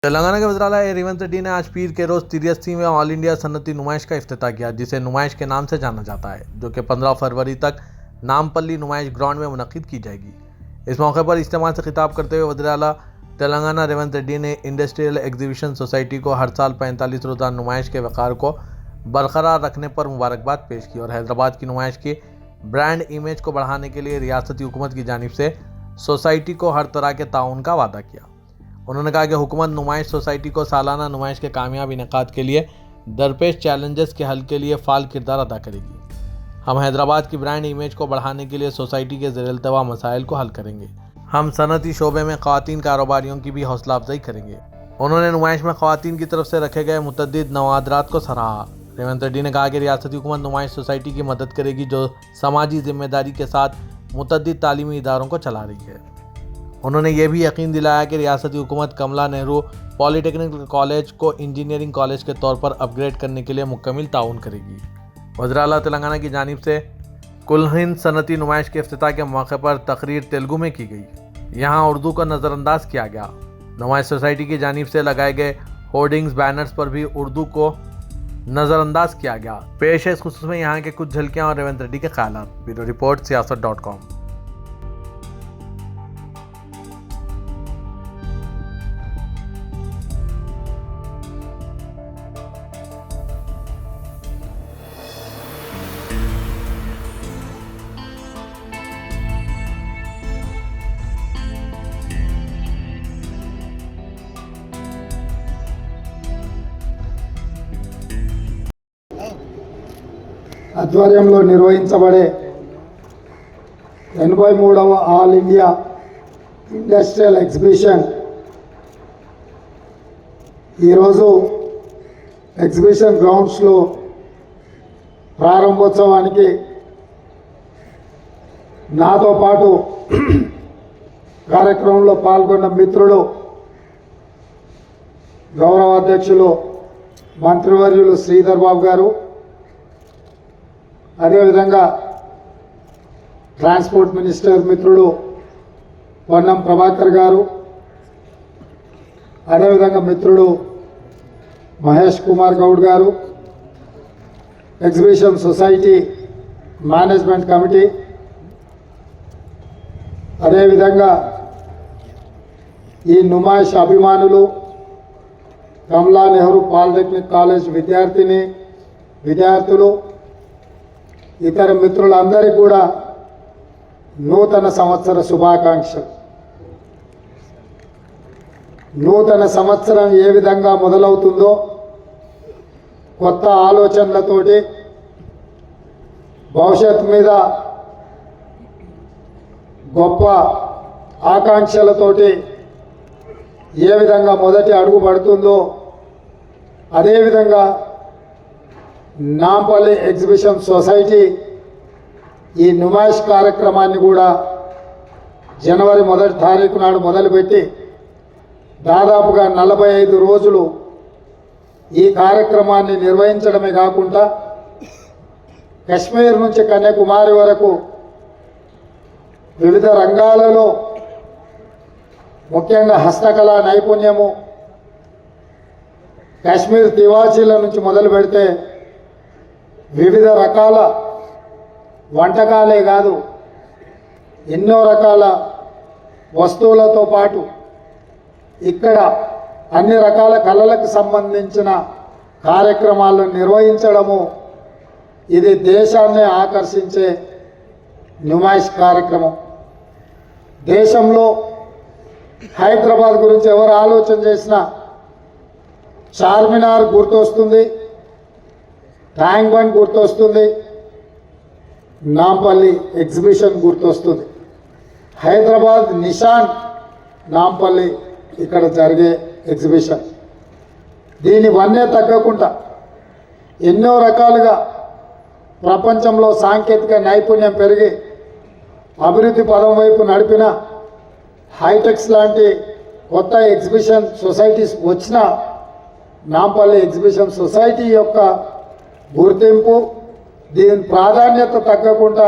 तेलंगाना के वज़ीर-ए-आला रेवंत रेड्डी ने आज पीर के रोज़ 83वें ऑल इंडिया सन्नती नुमाइश का इफ्तिताह किया, जिसे नुमाइश के नाम से जाना जाता है, जो कि 15 फरवरी तक नामपल्ली नुमाइश ग्राउंड में मुनक़िद की जाएगी। इस मौके पर इज्तिमा से खिताब करते हुए वज़ीर-ए-आला तेलंगाना रेवंत रेड्डी ने इंडस्ट्रियल एग्जीबिशन सोसाइटी को हर साल 45 रोज़ा नुमाइश के वक़ार को बरकरार रखने पर मुबारकबाद पेश की और हैदराबाद की नुमाइश की ब्रांड इमेज को बढ़ाने के लिए रियासती हुकूमत की जानिब से सोसाइटी को हर तरह के ताउन का वादा किया। उन्होंने कहा कि हुकूमत नुमाइश सोसाइटी को सालाना नुमाइश के कामयाब इनेकाद के लिए दरपेश चैलेंजेस के हल के लिए फ़ाल किरदार अदा करेगी। हम हैदराबाद की ब्रांड इमेज को बढ़ाने के लिए सोसाइटी के ज़ेर-ए-इल्तवा मसाइल को हल करेंगे। हम सनती शोबे में ख़वातीन कारोबारियों की भी हौसला अफजाई करेंगे। उन्होंने नुमाइश में ख़वातीन की तरफ से रखे गए मुतअद्दिद नवादरात को सराहा। रेवंत रेड्डी ने कहा कि रियासती हुकूमत नुमाइश सोसाइटी की मदद करेगी, जो समाजी जिम्मेदारी के साथ मुतअद्दिद तालीमी इदारों को चला रही है। उन्होंने ये भी यकीन दिलाया कि रियासती हुकूमत कमला नेहरू पॉलीटेक्निक कॉलेज को इंजीनियरिंग कॉलेज के तौर पर अपग्रेड करने के लिए मुकम्मल ताउन करेगी। वज़ीर-ए-आला तेलंगाना की जानिब से कुल हिंद सनती नुमाइश के इफ्तिताह के मौके पर तकरीर तेलुगु में की गई। यहाँ उर्दू को नज़रअंदाज किया गया। नुमाइश सोसाइटी की जानिब से लगाए गए होर्डिंग्स बैनर्स पर भी उर्दू को नज़रअंदाज किया गया। पेश है इस खुसूस में यहाँ के कुछ झलकियाँ और रेवंत रेड्डी के ख्यालात। Bureau report siyaasat.com। ఆధ్వర్యంలో నిర్వహించబడే 83వ ఆల్ ఇండియా ఇండస్ట్రియల్ ఎగ్జిబిషన్ ఈరోజు ఎగ్జిబిషన్ గ్రౌండ్స్లో ప్రారంభోత్సవానికి నాతో పాటు కార్యక్రమంలో పాల్గొన్న మిత్రులు గౌరవ అధ్యక్షులు మంత్రివర్యులు శ్రీధర్ బాబు గారు, అదేవిధంగా ట్రాన్స్పోర్ట్ మినిస్టర్ మిత్రుడు పొన్నం ప్రభాకర్ గారు, అదేవిధంగా మిత్రుడు మహేష్ కుమార్ గౌడ్ గారు, ఎగ్జిబిషన్ సొసైటీ మేనేజ్మెంట్ కమిటీ, అదేవిధంగా ఈ నుమాయిష్ అభిమానులు, కమలా నెహ్రూ పాలిటెక్నిక్ కాలేజ్ విద్యార్థులు, ఇతర మిత్రులందరికీ కూడా నూతన సంవత్సర శుభాకాంక్షలు. నూతన సంవత్సరం ఏ విధంగా మొదలవుతుందో కొత్త ఆలోచనలతోటి, భవిష్యత్తు మీద గొప్ప ఆకాంక్షలతోటి ఏ విధంగా మొదటి అడుగు పడుతుందో అదేవిధంగా నాంపల్లి ఎగ్జిబిషన్ సొసైటీ ఈ నుమాయిష్ కార్యక్రమాన్ని కూడా జనవరి 1వ తారీఖు నాడు మొదలుపెట్టి దాదాపుగా 45 రోజులు ఈ కార్యక్రమాన్ని నిర్వహించడమే కాకుండా కశ్మీర్ నుంచి కన్యాకుమారి వరకు వివిధ రంగాలలో ముఖ్యంగా హస్తకళా నైపుణ్యము, కాశ్మీర్ తివాచీల నుంచి మొదలు పెడితే వివిధ రకాల వంటకాలే కాదు ఎన్నో రకాల వస్తువులతో పాటు ఇక్కడ అన్ని రకాల కళలకు సంబంధించిన కార్యక్రమాలను నిర్వహించడము, ఇది దేశాన్ని ఆకర్షించే నుమాయిష్ కార్యక్రమం. దేశంలో హైదరాబాద్ గురించి ఎవరు ఆలోచన చేసినా చార్మినార్ గుర్తొస్తుంది, ట్యాంక్ బండ్ గుర్తొస్తుంది, నాంపల్లి ఎగ్జిబిషన్ గుర్తొస్తుంది. హైదరాబాద్ నిషాన్ నాంపల్లి ఇక్కడ జరిగే ఎగ్జిబిషన్. దీని వన్నే తగ్గకుండా ఎన్నో రకాలుగా ప్రపంచంలో సాంకేతిక నైపుణ్యం పెరిగి అభివృద్ధి పదం వైపు నడిపిన హైటెక్స్ లాంటి కొత్త ఎగ్జిబిషన్ సొసైటీస్ వచ్చిన నాంపల్లి ఎగ్జిబిషన్ సొసైటీ యొక్క గుర్తింపు, దీని ప్రాధాన్యత తగ్గకుండా